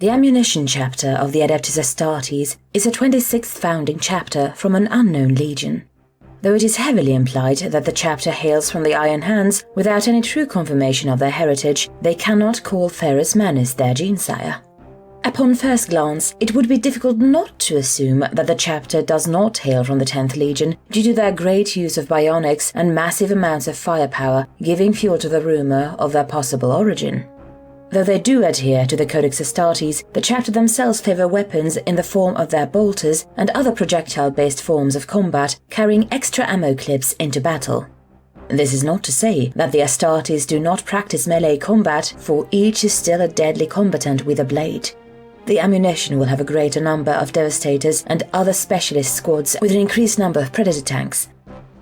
The Ammunition chapter of the Adeptus Astartes is a 26th founding chapter from an unknown legion. Though it is heavily implied that the chapter hails from the Iron Hands, without any true confirmation of their heritage, they cannot call Ferrus Manus their gene-sire. Upon first glance, it would be difficult not to assume that the chapter does not hail from the 10th Legion due to their great use of bionics and massive amounts of firepower, giving fuel to the rumor of their possible origin. Though they do adhere to the Codex Astartes, the chapter themselves favor weapons in the form of their bolters and other projectile-based forms of combat, carrying extra ammo clips into battle. This is not to say that the Astartes do not practice melee combat, for each is still a deadly combatant with a blade. The Ammunition will have a greater number of Devastators and other specialist squads with an increased number of Predator tanks.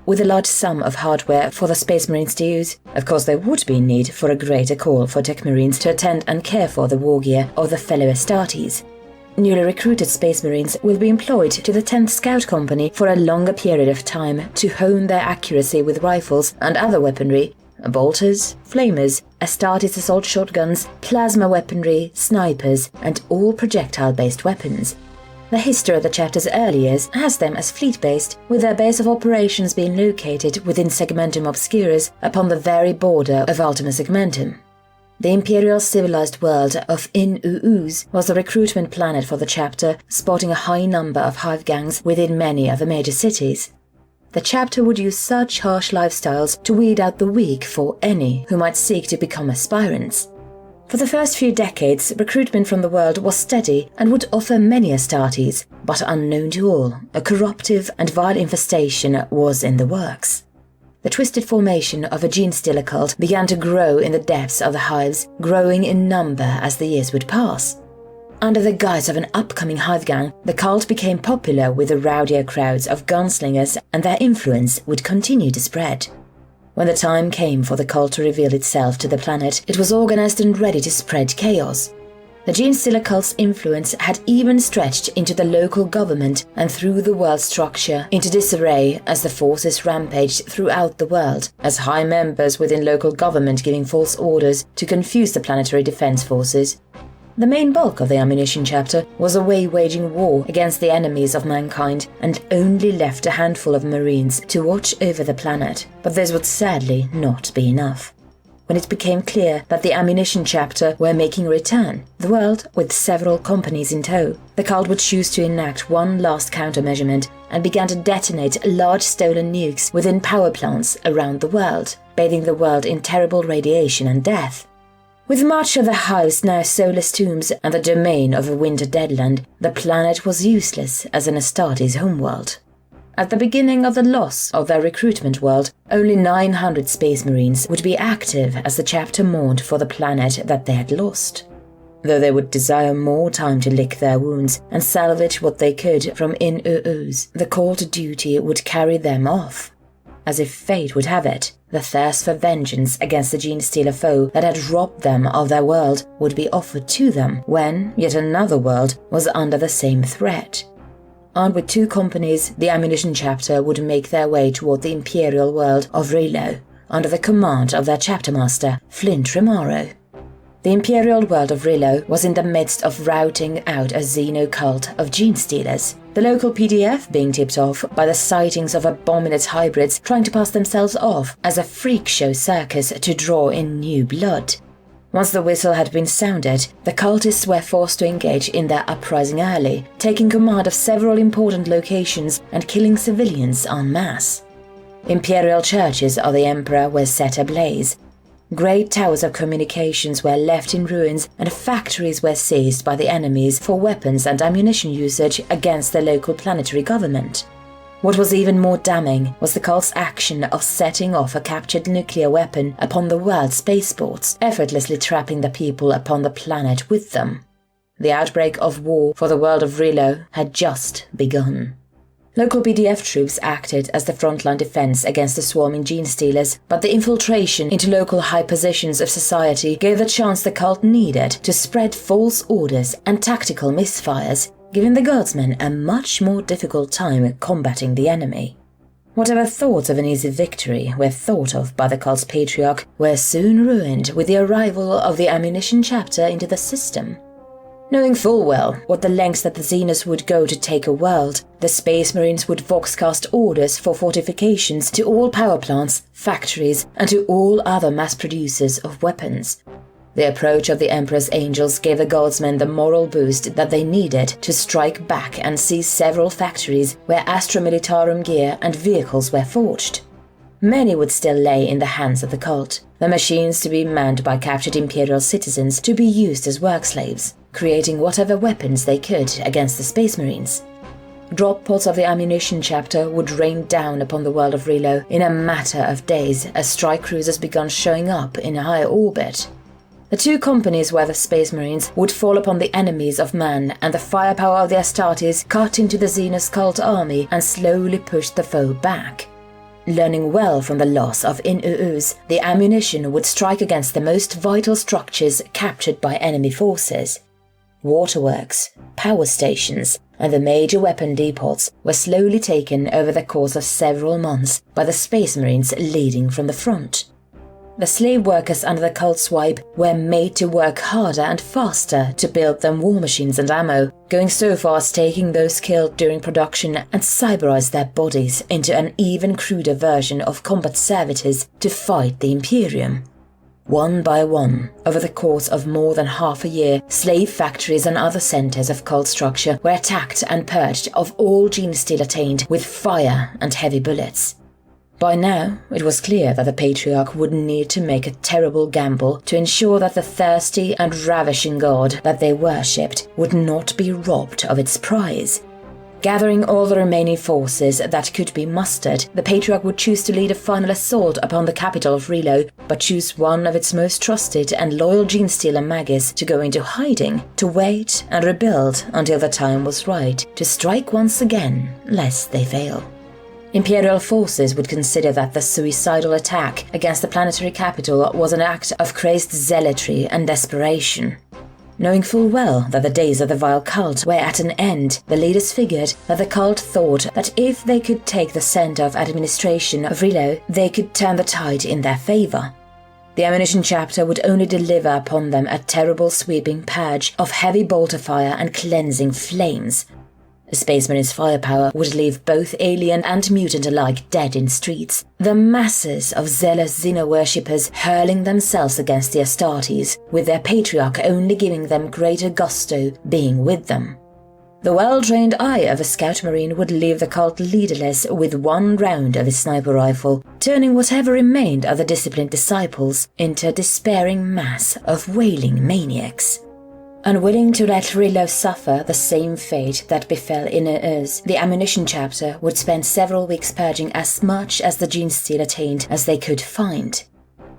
With a large sum of hardware for the Space Marines to use, of course there would be need for a greater call for Tech Marines to attend and care for the war gear of the fellow Astartes. Newly recruited Space Marines will be employed to the 10th Scout Company for a longer period of time to hone their accuracy with rifles and other weaponry, bolters, flamers, Astartes assault shotguns, plasma weaponry, snipers, and all projectile-based weapons. The history of the chapter's early years has them as fleet-based, with their base of operations being located within Segmentum Obscurus upon the very border of Ultima Segmentum. The imperial civilized world of In-Uus was the recruitment planet for the chapter, sporting a high number of hive gangs within many of the major cities. The chapter would use such harsh lifestyles to weed out the weak for any who might seek to become aspirants. For the first few decades, recruitment from the world was steady and would offer many Astartes, but unknown to all, a corruptive and vile infestation was in the works. The twisted formation of a gene-stealer cult began to grow in the depths of the hives, growing in number as the years would pass. Under the guise of an upcoming hive gang, the cult became popular with the rowdier crowds of gunslingers, and their influence would continue to spread. When the time came for the cult to reveal itself to the planet, it was organized and ready to spread chaos. The Gene-Stealer cult's influence had even stretched into the local government and through the world structure into disarray as the forces rampaged throughout the world, as high members within local government giving false orders to confuse the planetary defense forces. The main bulk of the Ammunition chapter was away waging war against the enemies of mankind and only left a handful of Marines to watch over the planet, but this would sadly not be enough. When it became clear that the Ammunition chapter were making a return, the world with several companies in tow, the cult would choose to enact one last countermeasure and began to detonate large stolen nukes within power plants around the world, bathing the world in terrible radiation and death. With much of the hives now soulless tombs and the domain of a winter deadland, the planet was useless as an Astartes homeworld. At the beginning of the loss of their recruitment world, only 900 Space Marines would be active as the chapter mourned for the planet that they had lost. Though they would desire more time to lick their wounds and salvage what they could from In-Uus, the call to duty would carry them off. As if fate would have it, the thirst for vengeance against the Gene-Stealer foe that had robbed them of their world would be offered to them when yet another world was under the same threat. Armed with 2 companies, the Ammunition chapter would make their way toward the imperial world of Rilo, under the command of their chapter master, Flint Remaro. The imperial world of Rilo was in the midst of routing out a xeno cult of gene-stealers, the local PDF being tipped off by the sightings of abominate hybrids trying to pass themselves off as a freak show circus to draw in new blood. Once the whistle had been sounded, the cultists were forced to engage in their uprising early, taking command of several important locations and killing civilians en masse. Imperial churches of the Emperor were set ablaze. Great towers of communications were left in ruins, and factories were seized by the enemies for weapons and ammunition usage against the local planetary government. What was even more damning was the cult's action of setting off a captured nuclear weapon upon the world's spaceports, effortlessly trapping the people upon the planet with them. The outbreak of war for the world of Rilo had just begun. Local PDF troops acted as the frontline defense against the swarming gene-stealers, but the infiltration into local high positions of society gave the chance the cult needed to spread false orders and tactical misfires, giving the guardsmen a much more difficult time combating the enemy. Whatever thoughts of an easy victory were thought of by the cult's patriarch were soon ruined with the arrival of the Ammunition chapter into the system. Knowing full well what the lengths that the Xenos would go to take a world, the Space Marines would voxcast orders for fortifications to all power plants, factories, and to all other mass producers of weapons. The approach of the Emperor's Angels gave the Guardsmen the moral boost that they needed to strike back and seize several factories where Astra Militarum gear and vehicles were forged. Many would still lay in the hands of the cult, the machines to be manned by captured Imperial citizens to be used as work slaves, creating whatever weapons they could against the Space Marines. Drop pods of the ammunition chapter would rain down upon the world of Relo in a matter of days as strike cruisers began showing up in high orbit. The two companies where the Space Marines would fall upon the enemies of man, and the firepower of the Astartes cut into the Xenos cult army and slowly pushed the foe back. Learning well from the loss of In-Uus, the ammunition would strike against the most vital structures captured by enemy forces. Waterworks, power stations, and the major weapon depots were slowly taken over the course of several months by the Space Marines leading from the front. The slave workers under the cult swipe were made to work harder and faster to build them war machines and ammo, going so far as taking those killed during production and cyberize their bodies into an even cruder version of combat servitors to fight the Imperium. One by one, over the course of more than half a year, slave factories and other centers of cult structure were attacked and purged of all gene steel attained with fire and heavy bullets. By now, it was clear that the Patriarch would need to make a terrible gamble to ensure that the thirsty and ravishing god that they worshipped would not be robbed of its prize. Gathering all the remaining forces that could be mustered, the Patriarch would choose to lead a final assault upon the capital of Relo, but choose one of its most trusted and loyal genestealer Magis to go into hiding, to wait and rebuild until the time was right, to strike once again, lest they fail. Imperial forces would consider that the suicidal attack against the planetary capital was an act of crazed zealotry and desperation. Knowing full well that the days of the vile cult were at an end, the leaders figured that the cult thought that if they could take the center of administration of Relo, they could turn the tide in their favor. The ammunition chapter would only deliver upon them a terrible sweeping purge of heavy bolter fire and cleansing flames. The Space Marines' firepower would leave both alien and mutant alike dead in streets, the masses of zealous Xeno-worshippers hurling themselves against the Astartes, with their Patriarch only giving them greater gusto being with them. The well-trained eye of a Scout Marine would leave the cult leaderless with one round of his sniper rifle, turning whatever remained of the disciplined disciples into a despairing mass of wailing maniacs. Unwilling to let Relo suffer the same fate that befell In-Uus, the ammunition chapter would spend several weeks purging as much as the genesteal attained as they could find.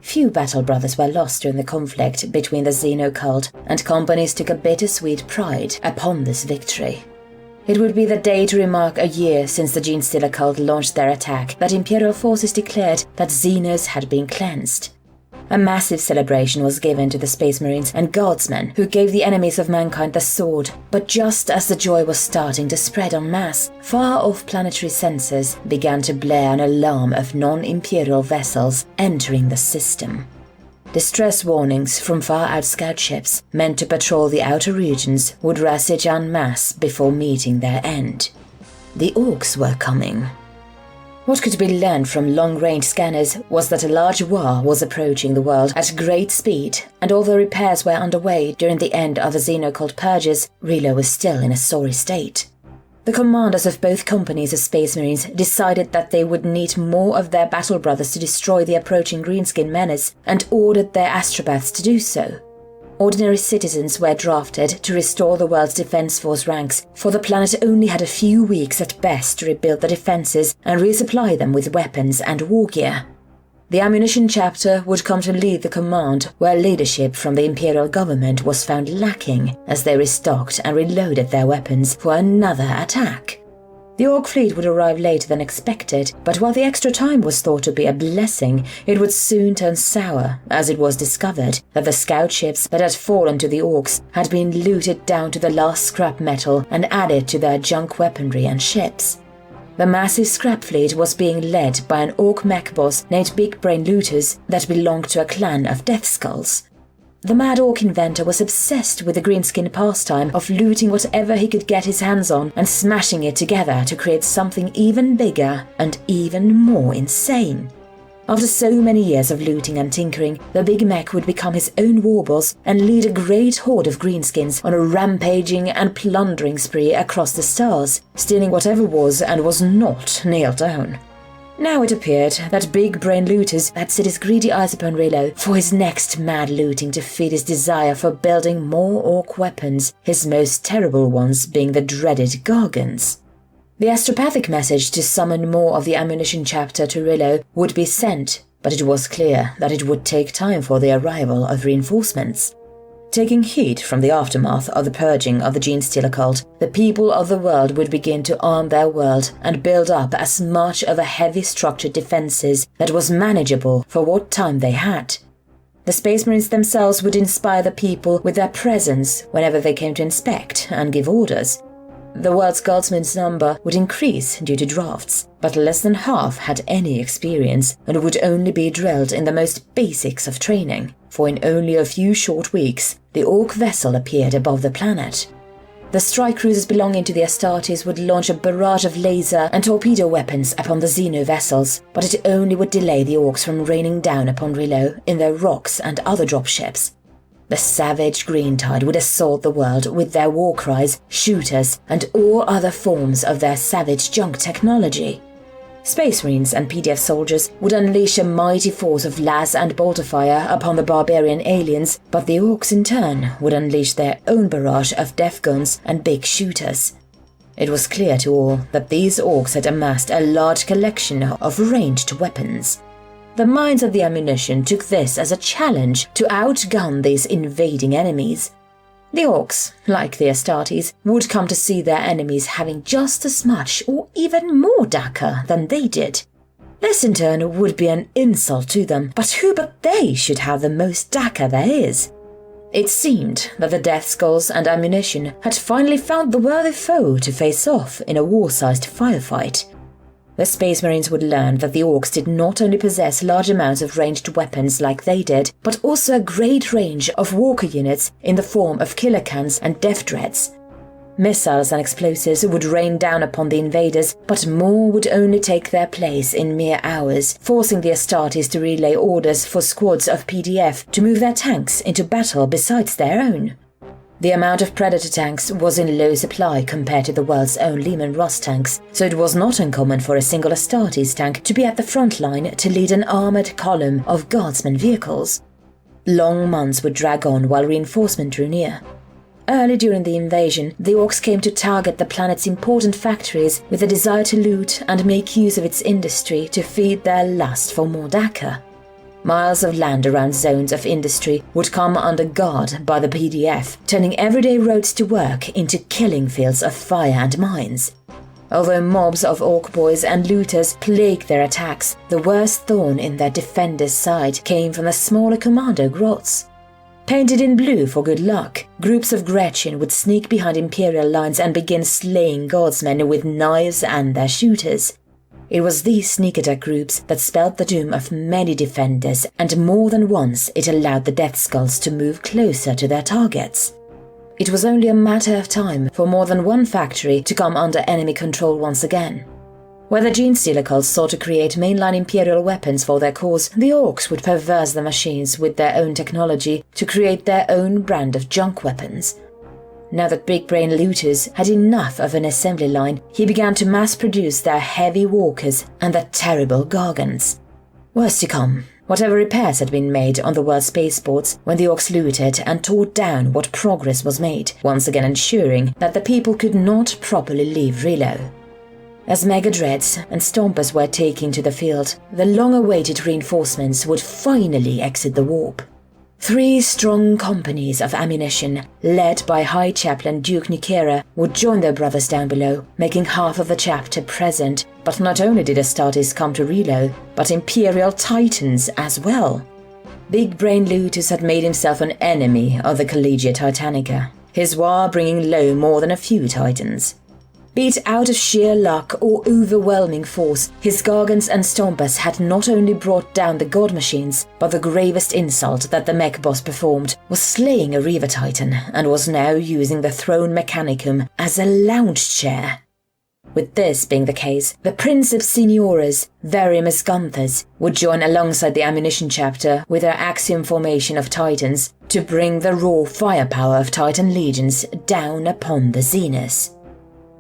Few battle brothers were lost during the conflict between the Xeno cult, and companies took a bittersweet pride upon this victory. It would be the day to remark a year since the genestealer cult launched their attack that Imperial forces declared that Xenos had been cleansed. A massive celebration was given to the Space Marines and Guardsmen who gave the enemies of mankind the sword, but just as the joy was starting to spread en masse, far-off planetary sensors began to blare an alarm of non-Imperial vessels entering the system. Distress warnings from far-out scout ships meant to patrol the outer regions would rassage en masse before meeting their end. The orcs were coming. What could be learned from long-range scanners was that a large war was approaching the world at great speed, and although repairs were underway during the end of the Xenocult purges, Relo was still in a sorry state. The commanders of both companies of Space Marines decided that they would need more of their battle brothers to destroy the approaching greenskin menace, and ordered their astropaths to do so. Ordinary citizens were drafted to restore the world's defense force ranks, for the planet only had a few weeks at best to rebuild the defenses and resupply them with weapons and war gear. The ammunition chapter would come to lead the command, where leadership from the Imperial government was found lacking as they restocked and reloaded their weapons for another attack. The Orc fleet would arrive later than expected, but while the extra time was thought to be a blessing, it would soon turn sour as it was discovered that the scout ships that had fallen to the Orcs had been looted down to the last scrap metal and added to their junk weaponry and ships. The massive scrap fleet was being led by an Orc mech boss named Big Brain Looters that belonged to a clan of Death Skulls. The Mad Orc inventor was obsessed with the greenskin pastime of looting whatever he could get his hands on and smashing it together to create something even bigger and even more insane. After so many years of looting and tinkering, the Big Mech would become his own warboss and lead a great horde of greenskins on a rampaging and plundering spree across the stars, stealing whatever was and was not nailed down. Now it appeared that big-brain looters had set his greedy eyes upon Rilo for his next mad looting to feed his desire for building more orc weapons, his most terrible ones being the dreaded gargants. The astropathic message to summon more of the ammunition chapter to Rilo would be sent, but it was clear that it would take time for the arrival of reinforcements. Taking heed from the aftermath of the purging of the Genestealer cult, the people of the world would begin to arm their world and build up as much of a heavy structured defenses that was manageable for what time they had. The Space Marines themselves would inspire the people with their presence whenever they came to inspect and give orders. The world's guardsmen's number would increase due to drafts, but less than half had any experience and would only be drilled in the most basics of training, for in only a few short weeks, the Orc vessel appeared above the planet. The strike cruisers belonging to the Astartes would launch a barrage of laser and torpedo weapons upon the Xeno vessels, but it only would delay the Orcs from raining down upon Rilo in their rocks and other dropships. The savage Green Tide would assault the world with their war cries, shooters, and all other forms of their savage junk technology. Space Marines and PDF soldiers would unleash a mighty force of las and bolter fire upon the barbarian aliens, but the Orcs in turn would unleash their own barrage of death guns and big shooters. It was clear to all that these Orcs had amassed a large collection of ranged weapons. The minds of the ammunition took this as a challenge to outgun these invading enemies. The Orcs, like the Astartes, would come to see their enemies having just as much or even more Daka than they did. This in turn would be an insult to them, but who but they should have the most Daka there is? It seemed that the Death Skulls and ammunition had finally found the worthy foe to face off in a war-sized firefight. The Space Marines would learn that the Orcs did not only possess large amounts of ranged weapons like they did, but also a great range of walker units in the form of killer cans and death dreads. Missiles and explosives would rain down upon the invaders, but more would only take their place in mere hours, forcing the Astartes to relay orders for squads of PDF to move their tanks into battle besides their own. The amount of Predator tanks was in low supply compared to the world's own Lehman Russ tanks, so it was not uncommon for a single Astartes tank to be at the front line to lead an armoured column of guardsman vehicles. Long months would drag on while reinforcement drew near. Early during the invasion, the Orcs came to target the planet's important factories with a desire to loot and make use of its industry to feed their lust for more Daka. Miles of land around zones of industry would come under guard by the PDF, turning everyday roads to work into killing fields of fire and mines. Although mobs of Orc boys and looters plagued their attacks, the worst thorn in their defenders' side came from the smaller commando grots. Painted in blue for good luck, groups of Gretchen would sneak behind Imperial lines and begin slaying guardsmen with knives and their shooters. It was these sneak attack groups that spelled the doom of many defenders, and more than once it allowed the Death Skulls to move closer to their targets. It was only a matter of time for more than one factory to come under enemy control once again. Where the Genestealer cults sought to create mainline Imperial weapons for their cause, the Orcs would perverse the machines with their own technology to create their own brand of junk weapons. Now that Big Brain Looters had enough of an assembly line, he began to mass-produce their heavy walkers and their terrible gargants. Worse to come, whatever repairs had been made on the world's spaceports when the Orcs looted and tore down what progress was made, once again ensuring that the people could not properly leave Rilo. As Mega Dreads and Stompers were taking to the field, the long-awaited reinforcements would finally exit the warp. 3 strong companies of ammunition, led by High Chaplain Duke Nukera, would join their brothers down below, making half of the chapter present. But not only did Astartes come to Rilo, but Imperial Titans as well. Big Brain Looters had made himself an enemy of the Collegia Titanica, his war bringing low more than a few Titans. Be it out of sheer luck or overwhelming force, his Gargants and Stompers had not only brought down the god machines, but the gravest insult that the mech boss performed was slaying a Reaver Titan and was now using the Throne Mechanicum as a lounge chair. With this being the case, the Princeps Seniores, Verimus Gunthers, would join alongside the Ammunition chapter with their axiom formation of Titans to bring the raw firepower of Titan legions down upon the Zenith.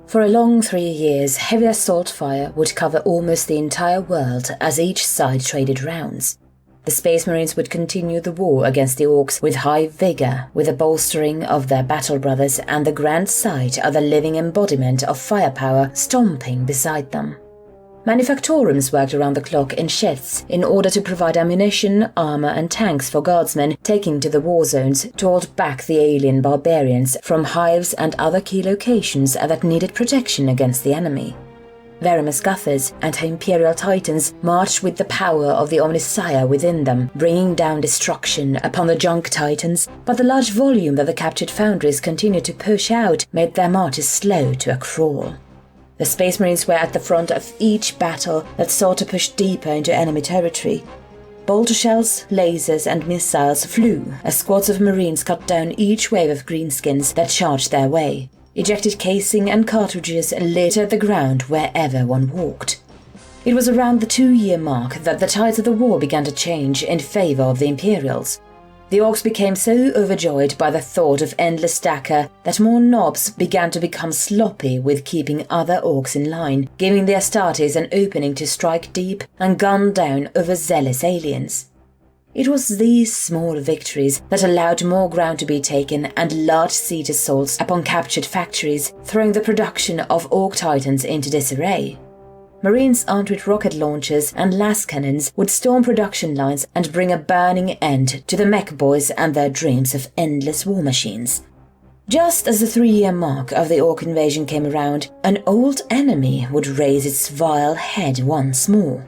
For a long 3 years, heavy assault fire would cover almost the entire world as each side traded rounds. The Space Marines would continue the war against the Orcs with high vigor, with the bolstering of their battle brothers and the grand sight of the living embodiment of firepower stomping beside them. Manufactorums worked around the clock in shifts in order to provide ammunition, armor and tanks for guardsmen taking to the war zones to hold back the alien barbarians from hives and other key locations that needed protection against the enemy. Verimus Guthers and her Imperial Titans marched with the power of the Omnissiah within them, bringing down destruction upon the Junk Titans, but the large volume that the captured foundries continued to push out made their marches slow to a crawl. The Space Marines were at the front of each battle that sought to push deeper into enemy territory. Bolter shells, lasers and missiles flew as squads of Marines cut down each wave of greenskins that charged their way. Ejected casing and cartridges littered the ground wherever one walked. It was around the 2-year mark that the tides of the war began to change in favor of the Imperials. The Orcs became so overjoyed by the thought of endless stacker that more knobs began to become sloppy with keeping other Orcs in line, giving the Astartes an opening to strike deep and gun down overzealous aliens. It was these small victories that allowed more ground to be taken and large siege assaults upon captured factories, throwing the production of Orc Titans into disarray. Marines armed with rocket launchers and las cannons would storm production lines and bring a burning end to the mech boys and their dreams of endless war machines. Just as the 3-year mark of the Orc invasion came around, an old enemy would raise its vile head once more.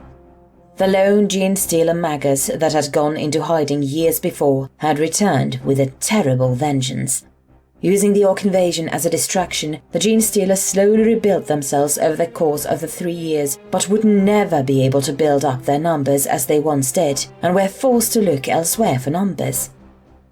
The lone Gene Stealer Magus that had gone into hiding years before had returned with a terrible vengeance. Using the Orc invasion as a distraction, the Gene Stealers slowly rebuilt themselves over the course of the 3 years, but would never be able to build up their numbers as they once did, and were forced to look elsewhere for numbers.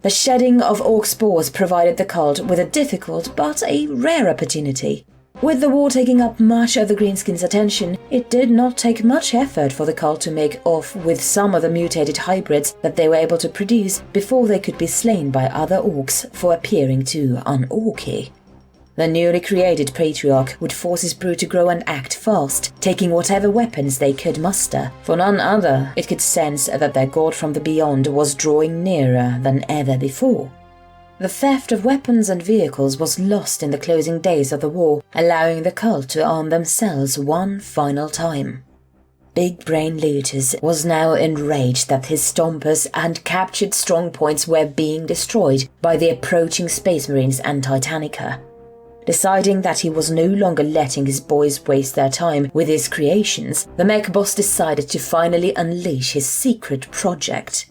The shedding of Orc spores provided the cult with a difficult but a rare opportunity. With the war taking up much of the Greenskins' attention, it did not take much effort for the cult to make off with some of the mutated hybrids that they were able to produce before they could be slain by other Orcs for appearing too un-Orcy. The newly created Patriarch would force his brood to grow and act fast, taking whatever weapons they could muster. For none other, it could sense that their god from the beyond was drawing nearer than ever before. The theft of weapons and vehicles was lost in the closing days of the war, allowing the cult to arm themselves one final time. Big Brain Looters was now enraged that his stompers and captured strongpoints were being destroyed by the approaching Space Marines and Titanica. Deciding that he was no longer letting his boys waste their time with his creations, the mech boss decided to finally unleash his secret project.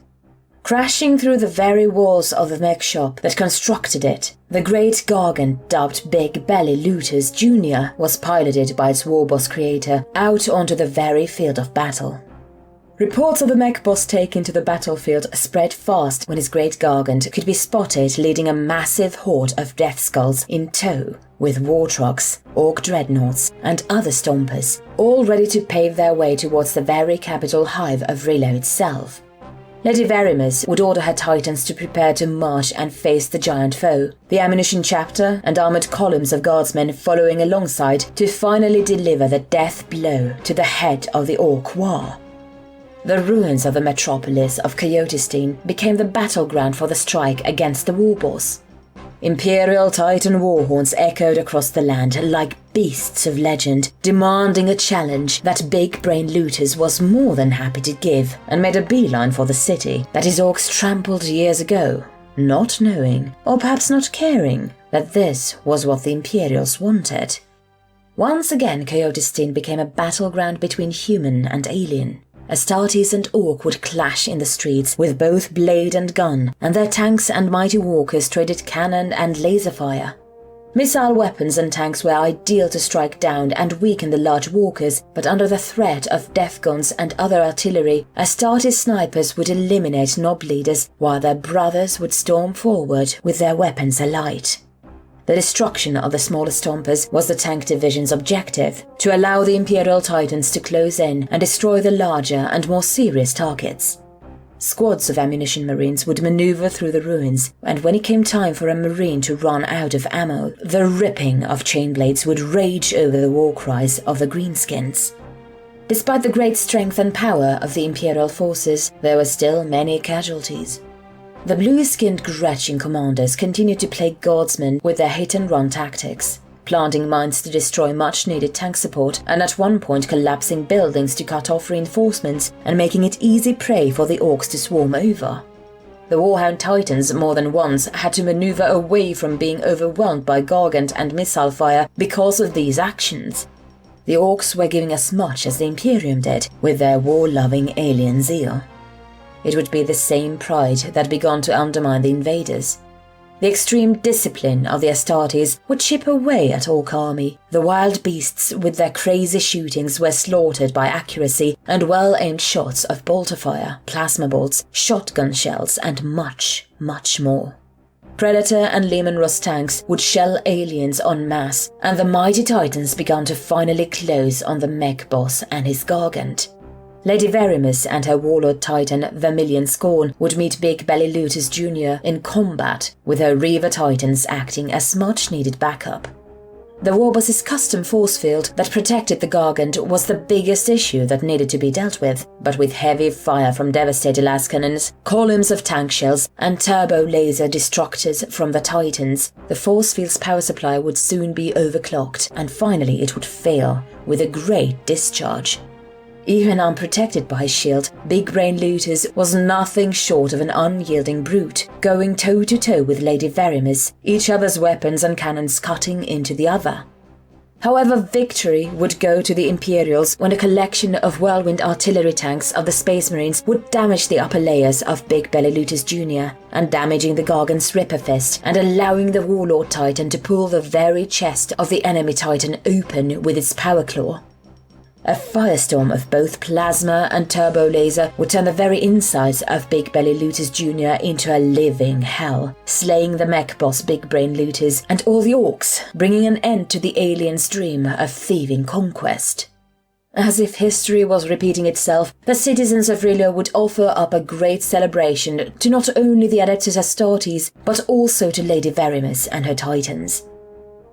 Crashing through the very walls of the mech shop that constructed it, the Great Gargant, dubbed Big Belly Looters Jr., was piloted by its warboss creator out onto the very field of battle. Reports of the mech boss taking to the battlefield spread fast when his Great Gargant could be spotted leading a massive horde of Death Skulls in tow, with war trucks, Orc dreadnoughts, and other stompers, all ready to pave their way towards the very capital hive of Rilo itself. Lady Verimus would order her Titans to prepare to march and face the giant foe, the Ammunition chapter and armoured columns of guardsmen following alongside to finally deliver the death blow to the head of the Orc war. The ruins of the metropolis of Coyotestein became the battleground for the strike against the warboss. Imperial Titan warhorns echoed across the land like beasts of legend, demanding a challenge that Big Brain Looters was more than happy to give, and made a beeline for the city that his Orcs trampled years ago, not knowing, or perhaps not caring, that this was what the Imperials wanted. Once again, Coyotestein became a battleground between human and alien. Astartes and Orc would clash in the streets with both blade and gun, and their tanks and mighty walkers traded cannon and laser fire. Missile weapons and tanks were ideal to strike down and weaken the large walkers, but under the threat of death guns and other artillery, Astartes snipers would eliminate Nob leaders while their brothers would storm forward with their weapons alight. The destruction of the smaller stompers was the tank division's objective, to allow the Imperial Titans to close in and destroy the larger and more serious targets. Squads of ammunition marines would maneuver through the ruins, and when it came time for a marine to run out of ammo, the ripping of chain blades would rage over the war cries of the greenskins. Despite the great strength and power of the Imperial forces, there were still many casualties. The blue-skinned Gretchen commanders continued to play guardsmen with their hit-and-run tactics, planting mines to destroy much-needed tank support and at one point collapsing buildings to cut off reinforcements and making it easy prey for the orcs to swarm over. The Warhound Titans more than once had to maneuver away from being overwhelmed by gargant and missile fire because of these actions. The orcs were giving as much as the Imperium did with their war-loving alien zeal. It would be the same pride that began to undermine the invaders. The extreme discipline of the Astartes would chip away at Orc army. The wild beasts with their crazy shootings were slaughtered by accuracy and well-aimed shots of bolter fire, plasma bolts, shotgun shells, and much, much more. Predator and Leman Russ tanks would shell aliens en masse, and the mighty Titans began to finally close on the mech boss and his gargant. Lady Verimus and her warlord titan Vermilion Scorn would meet Big Belly Lutus Jr. in combat, with her Reaver Titans acting as much-needed backup. The warboss's custom force field that protected the Gargant was the biggest issue that needed to be dealt with, but with heavy fire from devastated las cannons, columns of tank shells, and turbo laser destructors from the Titans, the force field's power supply would soon be overclocked, and finally it would fail, with a great discharge. Even unprotected by his shield, Big Brain Lutus was nothing short of an unyielding brute, going toe-to-toe with Lady Verimus, each other's weapons and cannons cutting into the other. However, victory would go to the Imperials when a collection of whirlwind artillery tanks of the Space Marines would damage the upper layers of Big Belly Lutus Jr., and damaging the Gargant's Ripper Fist and allowing the Warlord Titan to pull the very chest of the enemy Titan open with its power claw. A firestorm of both plasma and turbo laser would turn the very insides of Big Belly Lutus Jr. into a living hell, slaying the mech boss Big Brain Lutus and all the orcs, bringing an end to the aliens' dream of thieving conquest. As if history was repeating itself, the citizens of Rilo would offer up a great celebration to not only the Adeptus Astartes, but also to Lady Verimus and her Titans.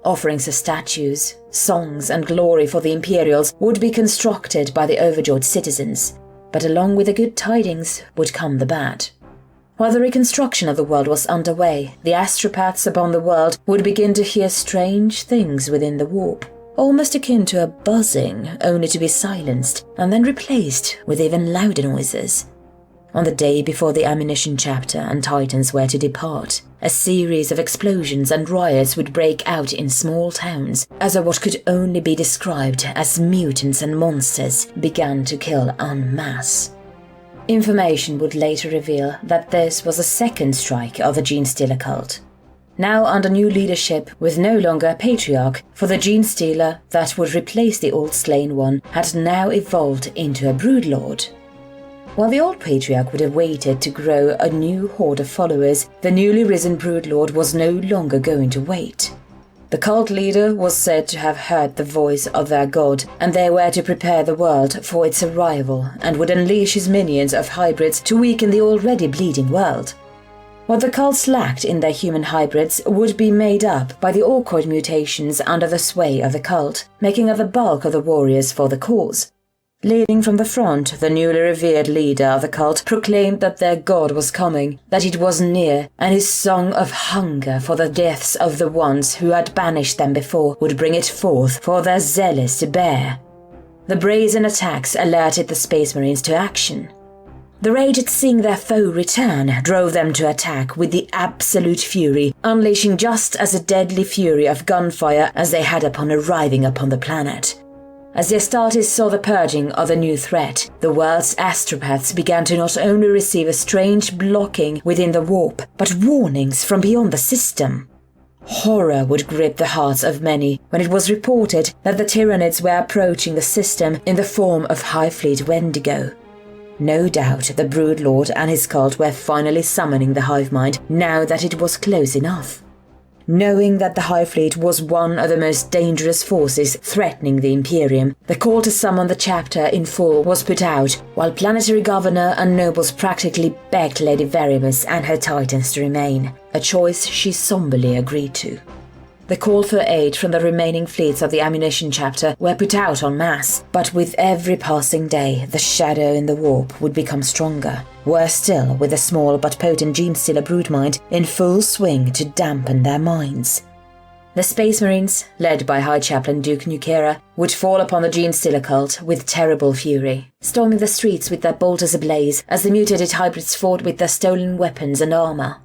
Offerings of statues, songs, and glory for the Imperials would be constructed by the overjoyed citizens, but along with the good tidings would come the bad. While the reconstruction of the world was underway, the astropaths upon the world would begin to hear strange things within the warp, almost akin to a buzzing, only to be silenced and then replaced with even louder noises. On the day before the ammunition chapter and Titans were to depart, a series of explosions and riots would break out in small towns as what could only be described as mutants and monsters began to kill en masse. Information would later reveal that this was a second strike of the Gene Stealer cult. Now under new leadership with no longer a patriarch, for the Gene Stealer that would replace the old slain one had now evolved into a broodlord. While the old patriarch would have waited to grow a new horde of followers, the newly risen broodlord was no longer going to wait. The cult leader was said to have heard the voice of their god, and they were to prepare the world for its arrival and would unleash his minions of hybrids to weaken the already bleeding world. What the cults lacked in their human hybrids would be made up by the orcoid mutations under the sway of the cult, making up the bulk of the warriors for the cause. Leading from the front, the newly revered leader of the cult proclaimed that their god was coming, that it was near, and his song of hunger for the deaths of the ones who had banished them before would bring it forth for their zealous to bear. The brazen attacks alerted the Space Marines to action. The rage at seeing their foe return drove them to attack with the absolute fury, unleashing just as a deadly fury of gunfire as they had upon arriving upon the planet. As the Astartes saw the purging of the new threat, the world's astropaths began to not only receive a strange blocking within the warp, but warnings from beyond the system. Horror would grip the hearts of many when it was reported that the Tyranids were approaching the system in the form of High Fleet Wendigo. No doubt the Broodlord and his cult were finally summoning the hive mind now that it was close enough. Knowing that the High Fleet was one of the most dangerous forces threatening the Imperium, the call to summon the chapter in full was put out, while planetary governor and nobles practically begged Lady Veribus and her titans to remain, a choice she somberly agreed to. The call for aid from the remaining fleets of the ammunition chapter were put out en masse, but with every passing day, the shadow in the warp would become stronger. Worse still, with a small but potent Genestealer broodmind in full swing to dampen their minds. The Space Marines, led by High Chaplain Duke Nukera, would fall upon the Genestealer cult with terrible fury, storming the streets with their bolters ablaze as the mutated hybrids fought with their stolen weapons and armor.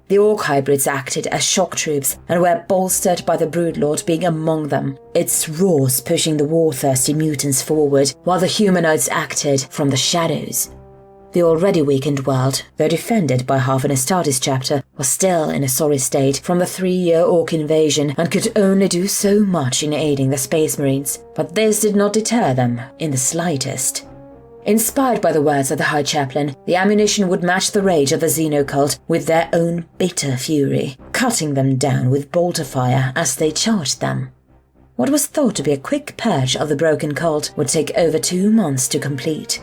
The Orc hybrids acted as shock troops and were bolstered by the Broodlord being among them, its roars pushing the war-thirsty mutants forward, while the humanoids acted from the shadows. The already weakened world, though defended by half an Astartes chapter, was still in a sorry state from the 3-year Orc invasion and could only do so much in aiding the Space Marines, but this did not deter them in the slightest. Inspired by the words of the High Chaplain, the ammunition would match the rage of the Xeno cult with their own bitter fury, cutting them down with bolter fire as they charged them. What was thought to be a quick purge of the broken cult would take over 2 months to complete.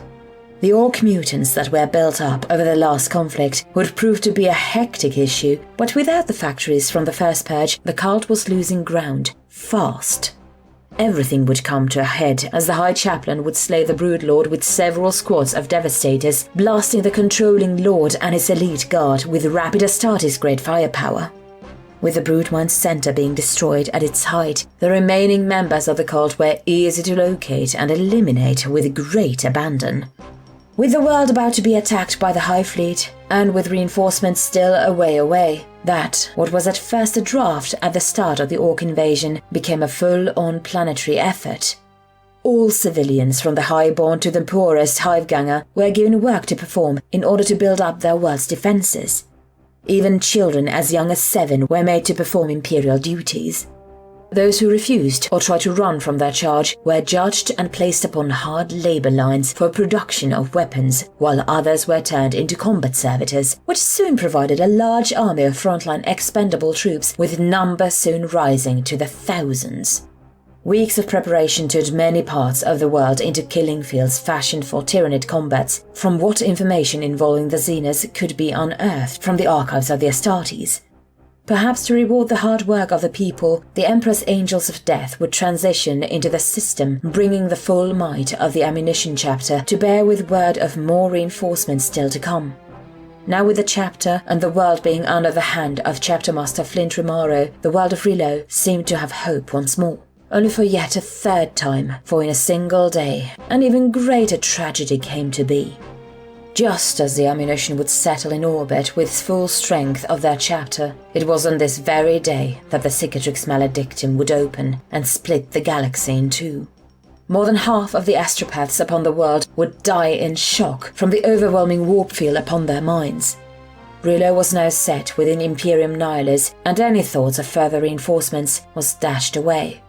The Orc mutants that were built up over the last conflict would prove to be a hectic issue, but without the factories from the first purge, the cult was losing ground, fast. Everything would come to a head as the High Chaplain would slay the Broodlord with several squads of Devastators, blasting the controlling Lord and his elite guard with rapid Astartes-grade firepower. With the Broodmind's center being destroyed at its height, the remaining members of the cult were easy to locate and eliminate with great abandon. With the world about to be attacked by the High Fleet, and with reinforcements still a way away, that, what was at first a draft at the start of the Orc invasion, became a full-on planetary effort. All civilians, from the highborn to the poorest hiveganger, were given work to perform in order to build up their world's defenses. Even children as young as 7 were made to perform imperial duties. Those who refused or tried to run from their charge were judged and placed upon hard labor lines for production of weapons, while others were turned into combat servitors, which soon provided a large army of frontline expendable troops, with numbers soon rising to the thousands. Weeks of preparation turned many parts of the world into killing fields fashioned for Tyranid combats, from what information involving the Xenas could be unearthed from the archives of the Astartes. Perhaps to reward the hard work of the people, the Emperor's Angels of Death would transition into the system, bringing the full might of the ammunition chapter to bear with word of more reinforcements still to come. Now with the chapter and the world being under the hand of Chapter Master Flint Romaro, the world of Rilo seemed to have hope once more. Only for yet a third time, for in a single day, an even greater tragedy came to be. Just as the ammunition would settle in orbit with full strength of their chapter, it was on this very day that the Cicatrix Maledictum would open and split the galaxy in two. More than half of the astropaths upon the world would die in shock from the overwhelming warp field upon their minds. Rilo was now set within Imperium Nihilus, and any thoughts of further reinforcements was dashed away.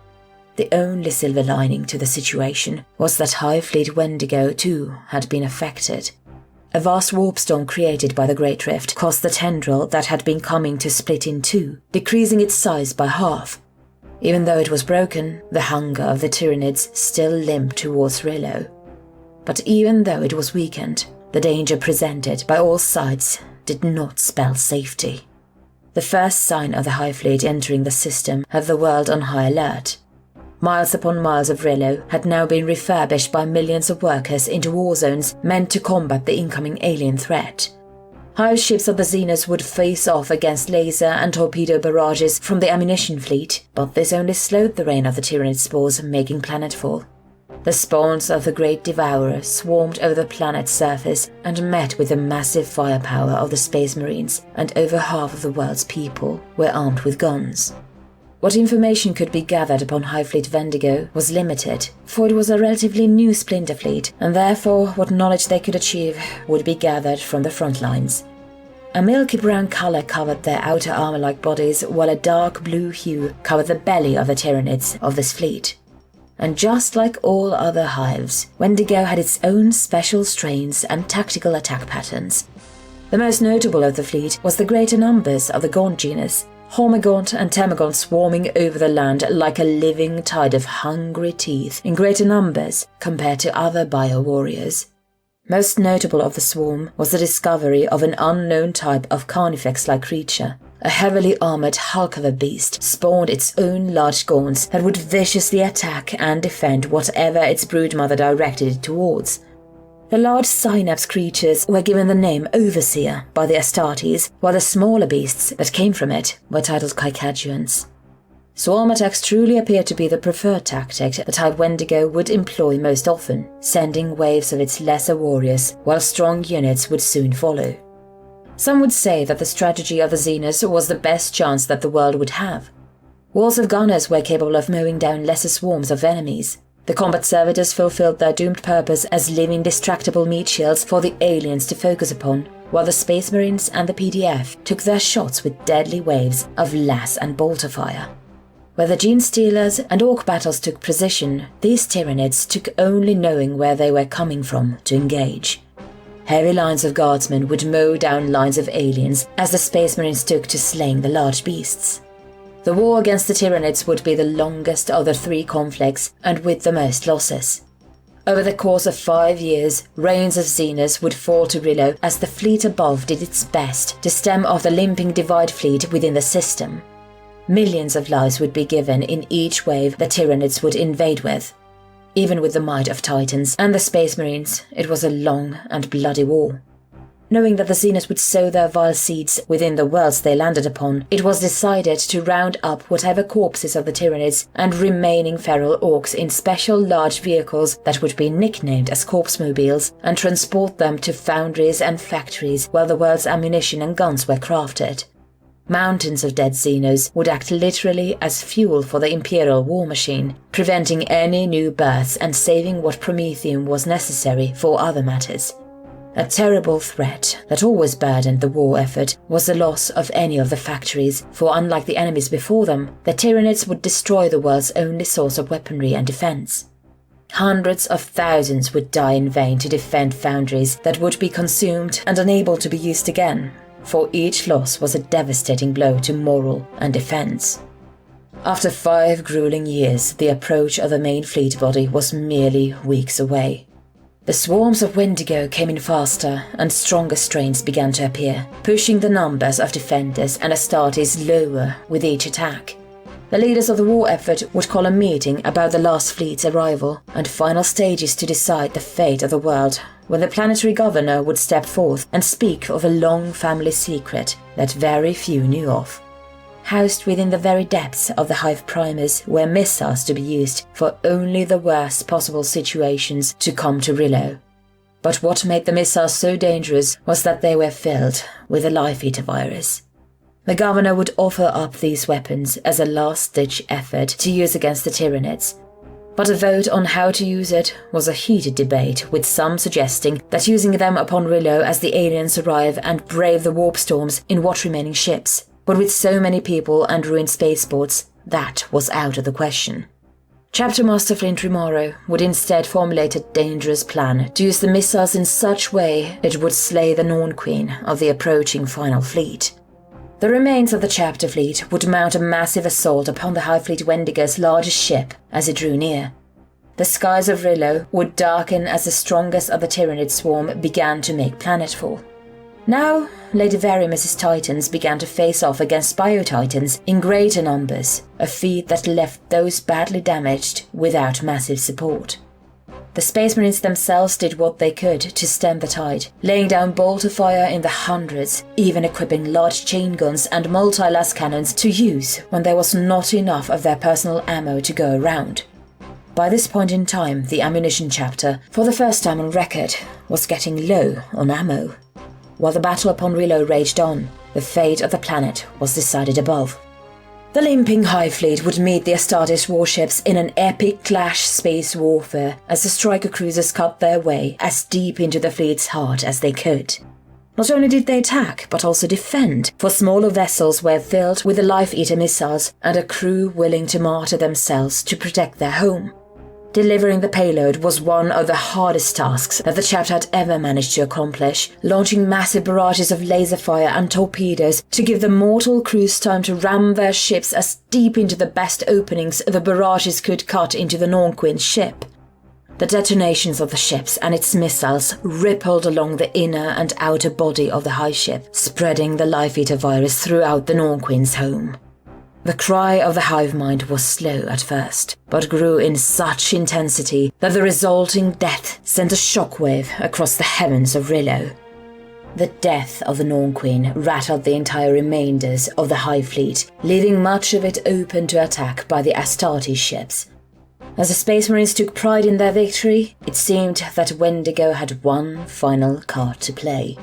The only silver lining to the situation was that High Fleet Wendigo too had been affected. A vast warp storm created by the Great Rift caused the tendril that had been coming to split in two, decreasing its size by half. Even though it was broken, the hunger of the Tyranids still limped towards Rilo. But even though it was weakened, the danger presented by all sides did not spell safety. The first sign of the High Fleet entering the system had the world on high alert. Miles upon miles of Rilo had now been refurbished by millions of workers into war zones meant to combat the incoming alien threat. Hive ships of the Xenos would face off against laser and torpedo barrages from the ammunition fleet, but this only slowed the reign of the Tyranid spores making planetfall. The spawns of the Great Devourer swarmed over the planet's surface and met with the massive firepower of the Space Marines, and over half of the world's people were armed with guns. What information could be gathered upon High Fleet Wendigo was limited, for it was a relatively new splinter fleet, and therefore what knowledge they could achieve would be gathered from the front lines. A milky brown color covered their outer armor-like bodies, while a dark blue hue covered the belly of the Tyranids of this fleet. And just like all other hives, Wendigo had its own special strains and tactical attack patterns. The most notable of the fleet was the greater numbers of the Gaunt genus, Hormigaunt and Termagaunt swarming over the land like a living tide of hungry teeth in greater numbers compared to other bio-warriors. Most notable of the swarm was the discovery of an unknown type of carnifex-like creature. A heavily armored hulk of a beast spawned its own large gaunts that would viciously attack and defend whatever its broodmother directed it towards. The large synapse creatures were given the name Overseer by the Astartes, while the smaller beasts that came from it were titled Caecaduans. Swarm attacks truly appeared to be the preferred tactic the type Wendigo would employ most often, sending waves of its lesser warriors, while strong units would soon follow. Some would say that the strategy of the Xenos was the best chance that the world would have. Walls of gunners were capable of mowing down lesser swarms of enemies. The combat servitors fulfilled their doomed purpose as living distractable meat shields for the aliens to focus upon, while the Space Marines and the PDF took their shots with deadly waves of lass and bolter fire. Where the Gene Stealers and Orc battles took precision, these Tyranids took only knowing where they were coming from to engage. Heavy lines of guardsmen would mow down lines of aliens as the Space Marines took to slaying the large beasts. The war against the Tyranids would be the longest of the three conflicts and with the most losses. Over the course of 5 years, reigns of Xenos would fall to Rillo as the fleet above did its best to stem off the limping Divide fleet within the system. Millions of lives would be given in each wave the Tyranids would invade with. Even with the might of Titans and the Space Marines, it was a long and bloody war. Knowing that the Xenos would sow their vile seeds within the worlds they landed upon, it was decided to round up whatever corpses of the Tyranids and remaining feral orcs in special large vehicles that would be nicknamed as corpse-mobiles and transport them to foundries and factories where the world's ammunition and guns were crafted. Mountains of dead Xenos would act literally as fuel for the Imperial war machine, preventing any new births and saving what Prometheum was necessary for other matters. A terrible threat that always burdened the war effort was the loss of any of the factories, for unlike the enemies before them, the Tyranids would destroy the world's only source of weaponry and defense. Hundreds of thousands would die in vain to defend foundries that would be consumed and unable to be used again, for each loss was a devastating blow to morale and defense. After 5 grueling years, the approach of the main fleet body was merely weeks away. The swarms of Wendigo came in faster, and stronger strains began to appear, pushing the numbers of defenders and Astartes lower with each attack. The leaders of the war effort would call a meeting about the last fleet's arrival and final stages to decide the fate of the world, when the planetary governor would step forth and speak of a long family secret that very few knew of. Housed within the very depths of the hive primers were missiles to be used for only the worst possible situations to come to Rillo. But what made the missiles so dangerous was that they were filled with a life-eater virus. The governor would offer up these weapons as a last-ditch effort to use against the Tyranids. But a vote on how to use it was a heated debate, with some suggesting that using them upon Rillo as the aliens arrive and brave the warp storms in what remaining ships. But with so many people and ruined spaceports, that was out of the question. Chapter Master Flint Rimaro would instead formulate a dangerous plan to use the missiles in such way it would slay the Norn Queen of the approaching final fleet. The remains of the chapter fleet would mount a massive assault upon the Hive Fleet Wendigo's largest ship as it drew near. The skies of Rillo would darken as the strongest of the Tyranid swarm began to make planetfall. Now, Lady Varimus's Titans began to face off against Bio-Titans in greater numbers, a feat that left those badly damaged without massive support. The Space Marines themselves did what they could to stem the tide, laying down bolter fire in the hundreds, even equipping large chain guns and multi-las cannons to use when there was not enough of their personal ammo to go around. By this point in time, the ammunition chapter, for the first time on record, was getting low on ammo. While the battle upon Rillo raged on, the fate of the planet was decided above. The limping Hive Fleet would meet the Astartes warships in an epic clash space warfare as the striker cruisers cut their way as deep into the fleet's heart as they could. Not only did they attack, but also defend, for smaller vessels were filled with the Life-Eater missiles and a crew willing to martyr themselves to protect their home. Delivering the payload was one of the hardest tasks that the chapter had ever managed to accomplish, launching massive barrages of laser fire and torpedoes to give the mortal crews time to ram their ships as deep into the best openings the barrages could cut into the Nornquin's ship. The detonations of the ships and its missiles rippled along the inner and outer body of the high ship, spreading the Life-Eater virus throughout the Nornquin's home. The cry of the hive mind was slow at first, but grew in such intensity that the resulting death sent a shockwave across the heavens of Rillo. The death of the Nornquin rattled the entire remainders of the Hive Fleet, leaving much of it open to attack by the Astartes ships. As the Space Marines took pride in their victory, it seemed that Wendigo had one final card to play.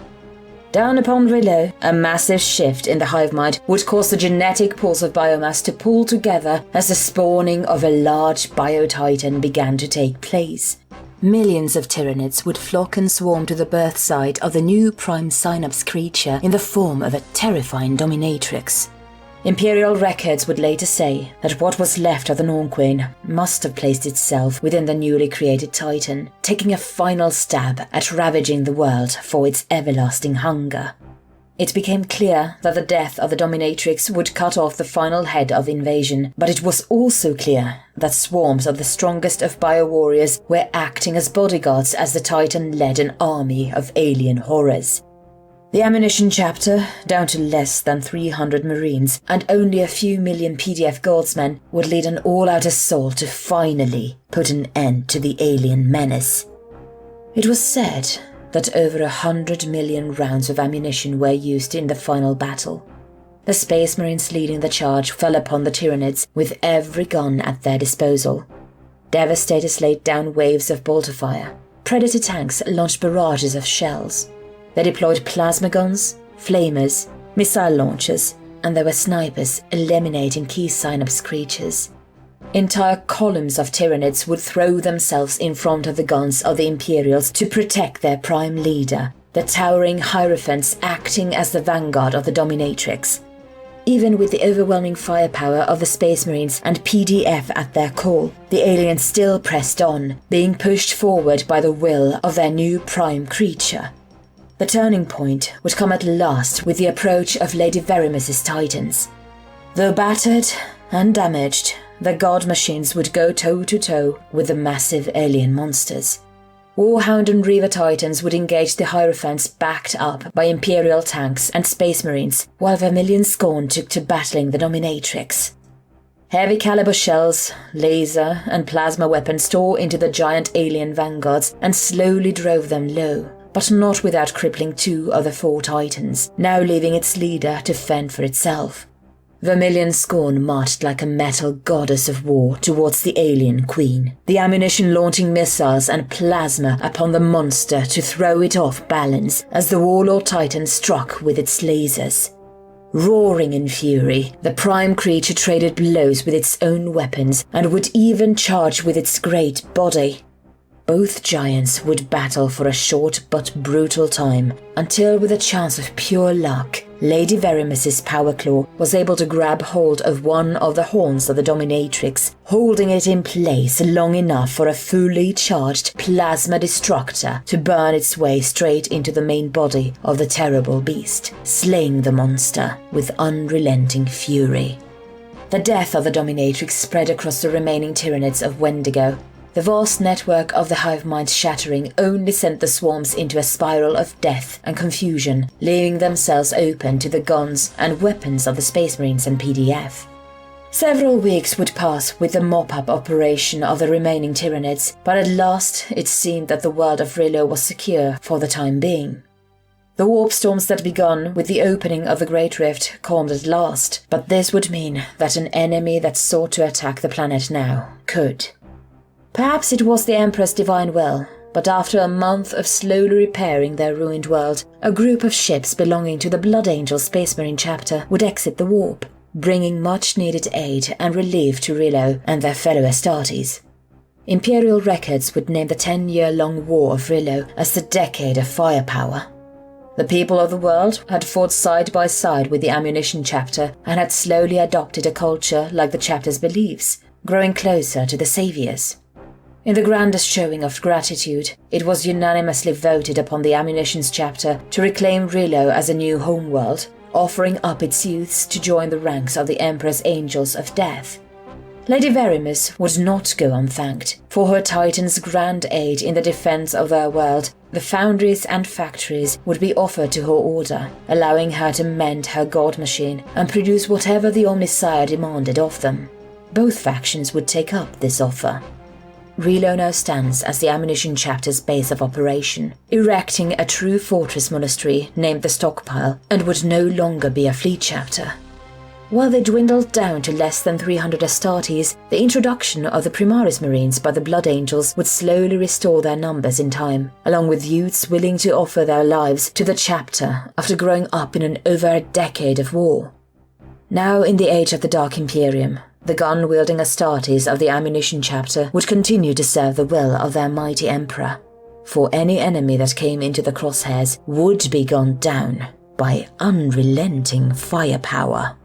Down upon Rillo, a massive shift in the hive mind would cause the genetic pools of biomass to pool together as the spawning of a large biotitan began to take place. Millions of Tyranids would flock and swarm to the birth site of the new prime synapse creature in the form of a terrifying dominatrix. Imperial records would later say that what was left of the Nornquin must have placed itself within the newly created Titan, taking a final stab at ravaging the world for its everlasting hunger. It became clear that the death of the dominatrix would cut off the final head of invasion, but it was also clear that swarms of the strongest of bio-warriors were acting as bodyguards as the Titan led an army of alien horrors. The ammunition chapter, down to less than 300 Marines and only a few million PDF Guardsmen, would lead an all-out assault to finally put an end to the alien menace. It was said that over 100 million rounds of ammunition were used in the final battle. The Space Marines leading the charge fell upon the Tyranids with every gun at their disposal. Devastators laid down waves of bolter fire. Predator tanks launched barrages of shells. They deployed plasma guns, flamers, missile launchers, and there were snipers eliminating key synapse creatures. Entire columns of Tyranids would throw themselves in front of the guns of the Imperials to protect their prime leader, the towering Hierophants acting as the vanguard of the dominatrix. Even with the overwhelming firepower of the Space Marines and PDF at their call, the aliens still pressed on, being pushed forward by the will of their new prime creature. The turning point would come at last with the approach of Lady Verimus's Titans. Though battered and damaged, the god machines would go toe-to-toe with the massive alien monsters. Warhound and Reaver Titans would engage the Hierophants backed up by Imperial tanks and Space Marines, while Vermilion Scorn took to battling the dominatrix. Heavy caliber shells, laser and plasma weapons tore into the giant alien vanguards and slowly drove them low, but not without crippling 2 of the 4 Titans, now leaving its leader to fend for itself. Vermilion Scorn marched like a metal goddess of war towards the alien queen, the ammunition launching missiles and plasma upon the monster to throw it off balance as the Warlord Titan struck with its lasers. Roaring in fury, the prime creature traded blows with its own weapons and would even charge with its great body. Both giants would battle for a short but brutal time, until with a chance of pure luck, Lady Verimus's Power Claw was able to grab hold of one of the horns of the dominatrix, holding it in place long enough for a fully charged plasma destructor to burn its way straight into the main body of the terrible beast, slaying the monster with unrelenting fury. The death of the dominatrix spread across the remaining Tyranids of Wendigo. The vast network of the hive minds shattering only sent the swarms into a spiral of death and confusion, leaving themselves open to the guns and weapons of the Space Marines and PDF. Several weeks would pass with the mop-up operation of the remaining Tyranids, but at last it seemed that the world of Rillo was secure for the time being. The warp storms that begun with the opening of the Great Rift calmed at last, but this would mean that an enemy that sought to attack the planet now could. Perhaps it was the Emperor's divine will, but after a month of slowly repairing their ruined world, a group of ships belonging to the Blood Angel Space Marine chapter would exit the warp, bringing much-needed aid and relief to Rillo and their fellow Astartes. Imperial records would name the 10-year-long War of Rillo as the Decade of Firepower. The The people of the world had fought side by side with the ammunition chapter and had slowly adopted a culture like the chapter's beliefs, growing closer to the saviors. In the grandest showing of gratitude, it was unanimously voted upon the ammunitions chapter to reclaim Rilo as a new homeworld, offering up its youths to join the ranks of the Emperor's Angels of Death. Lady Verimus would not go unthanked. For her Titan's grand aid in the defense of their world, the foundries and factories would be offered to her order, allowing her to mend her god machine and produce whatever the Omnisire demanded of them. Both factions would take up this offer. Rilo now stands as the ammunition chapter's base of operation, erecting a true fortress monastery named the Stockpile, and would no longer be a fleet chapter. While they dwindled down to less than 300 Astartes, the introduction of the Primaris Marines by the Blood Angels would slowly restore their numbers in time, along with youths willing to offer their lives to the chapter after growing up in over a decade of war. Now in the age of the Dark Imperium, the gun-wielding Astartes of the ammunition chapter would continue to serve the will of their mighty emperor, for any enemy that came into the crosshairs would be gunned down by unrelenting firepower.